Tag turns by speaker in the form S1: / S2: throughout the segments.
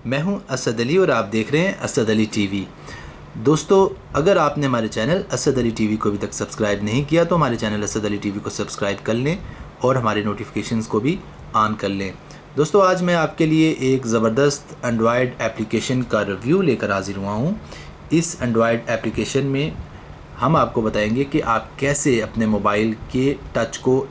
S1: मैं हूं असद अली और आप देख रहे हैं असद अली टीवी। दोस्तों, अगर आपने हमारे चैनल असद अली टीवी को अभी तक सब्सक्राइब नहीं किया तो हमारे चैनल असद अली टीवी को सब्सक्राइब कर लें और हमारे नोटिफिकेशंस को भी ऑन कर लें। दोस्तों, आज मैं आपके लिए एक ज़बरदस्त एंड्रॉयड एप्लीकेशन का रिव्यू लेकर हाजिर हुआ हूं। इस एंड्रॉयड एप्लीकेशन में हम आपको बताएंगे कि आप कैसे अपने मोबाइल के टच को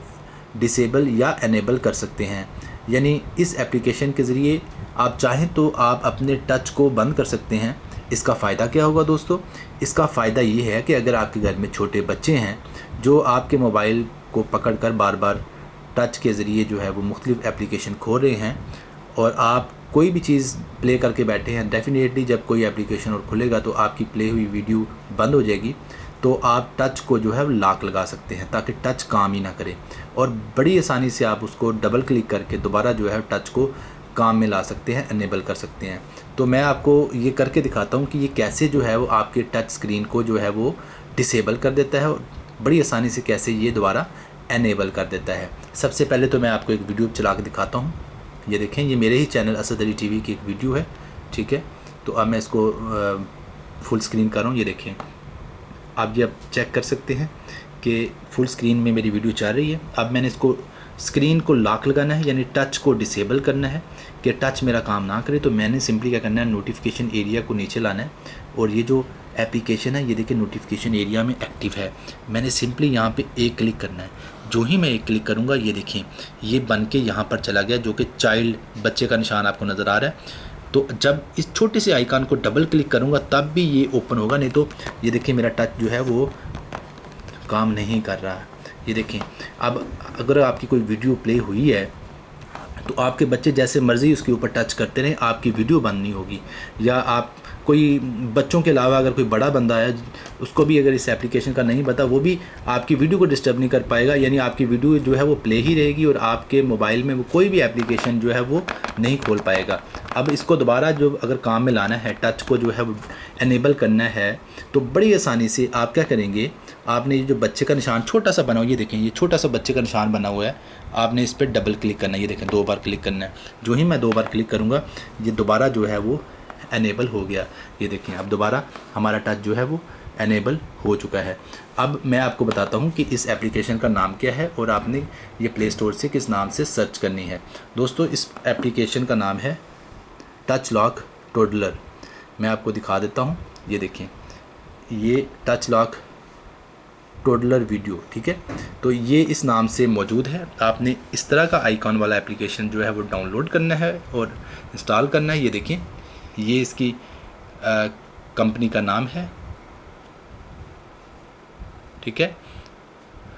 S1: डिसेबल या एनेबल कर सकते हैं। यानी इस एप्लीकेशन के ज़रिए आप चाहें तो आप अपने टच को बंद कर सकते हैं। इसका फ़ायदा क्या होगा दोस्तों? इसका फ़ायदा ये है कि अगर आपके घर में छोटे बच्चे हैं जो आपके मोबाइल को पकड़कर बार बार टच के ज़रिए जो है वो मुख्तलिफ़ एप्लीकेशन खोल रहे हैं और आप कोई भी चीज़ प्ले करके बैठे हैं, डेफिनेटली जब कोई एप्लीकेशन और खुलेगा तो आपकी प्ले हुई वीडियो बंद हो जाएगी। तो आप टच को जो है लॉक लगा सकते हैं ताकि टच काम ही ना करे और बड़ी आसानी से आप उसको डबल क्लिक करके दोबारा जो है टच को काम में ला सकते हैं, एनेबल कर सकते हैं। तो मैं आपको ये करके दिखाता हूँ कि ये कैसे जो है वो आपके टच स्क्रीन को जो है वो डिसेबल कर देता है और बड़ी आसानी से कैसे ये दोबारा एनेबल कर देता है। सबसे पहले तो मैं आपको एक वीडियो चला के दिखाता हूँ। ये देखें, ये मेरे ही चैनल असद अली टीवी की एक वीडियो है, ठीक है। तो अब मैं इसको फुल स्क्रीन कर रहा हूँ। ये देखें, आप ये अब चेक कर सकते हैं कि फुल स्क्रीन में मेरी वीडियो चल रही है। अब मैंने इसको स्क्रीन को लॉक लगाना है, यानी टच को डिसेबल करना है कि टच मेरा काम ना करे। तो मैंने सिंपली क्या करना है, नोटिफिकेशन एरिया को नीचे लाना है और ये जो एप्लीकेशन है ये देखिए नोटिफिकेशन एरिया में एक्टिव है। मैंने सिंपली यहाँ पे एक क्लिक करना है। जो ही मैं एक क्लिक करूँगा ये देखिए ये बन के यहाँ पर चला गया, जो कि चाइल्ड बच्चे का निशान आपको नज़र आ रहा है। तो जब इस छोटे से आइकन को डबल क्लिक करूँगा तब भी ये ओपन होगा, नहीं तो ये देखिए मेरा टच जो है वो काम नहीं कर रहा है। ये देखें, अब अगर आपकी कोई वीडियो प्ले हुई है तो आपके बच्चे जैसे मर्ज़ी उसके ऊपर टच करते रहें, आपकी वीडियो बंद नहीं होगी। या आप कोई बच्चों के अलावा अगर कोई बड़ा बंदा है उसको भी अगर इस एप्लीकेशन का नहीं पता, वो भी आपकी वीडियो को डिस्टर्ब नहीं कर पाएगा। यानी आपकी वीडियो जो है वो प्ले ही रहेगी और आपके मोबाइल में वो कोई भी एप्लीकेशन जो है वो नहीं खोल पाएगा। अब इसको दोबारा जो अगर काम में लाना है, टच को जो है वो एनेबल करना है, तो बड़ी आसानी से आप क्या करेंगे, आपने ये जो बच्चे का निशान छोटा सा बना हुआ, ये देखें ये छोटा सा बच्चे का निशान बना हुआ है, आपने इस पर डबल क्लिक करना है। ये देखें 2 बार क्लिक करना है। जो ही मैं 2 बार क्लिक करूँगा ये दोबारा जो है वो एनेबल हो गया। ये देखें अब दोबारा हमारा टच जो है वो एनेबल हो चुका है। अब मैं आपको बताता हूँ कि इस एप्लीकेशन का नाम क्या है और आपने ये प्ले स्टोर से किस नाम से सर्च करनी है। दोस्तों, इस एप्लीकेशन का नाम है टच लॉक टोडलर। मैं आपको दिखा देता हूँ। ये देखें ये टच लॉक टोडलर वीडियो, ठीक है। तो ये इस नाम से मौजूद है। आपने इस तरह का आइकॉन वाला एप्लीकेशन जो है वो डाउनलोड करना है और इंस्टॉल करना है। ये देखें ये इसकी कंपनी का नाम है, ठीक है।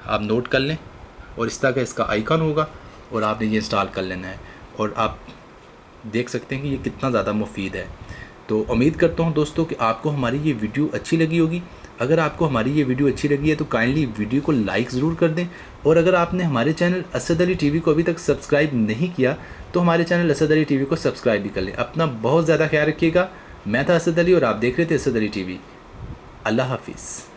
S1: आप नोट कर लें और इस तरह का इसका आइकॉन होगा और आपने ये इंस्टॉल कर लेना है और आप देख सकते हैं कि ये कितना ज़्यादा मुफीद है। तो उम्मीद करता हूँ दोस्तों कि आपको हमारी ये वीडियो अच्छी लगी होगी। अगर आपको हमारी ये वीडियो अच्छी लगी है तो काइंडली वीडियो को लाइक ज़रूर कर दें और अगर आपने हमारे चैनल असद अली टीवी को अभी तक सब्सक्राइब नहीं किया तो हमारे चैनल असद अली टीवी को सब्सक्राइब भी कर लें। अपना बहुत ज़्यादा ख्याल रखिएगा। मैं था असद अली और आप देख रहे थे असद अली टीवी। अल्लाह हाफिज़।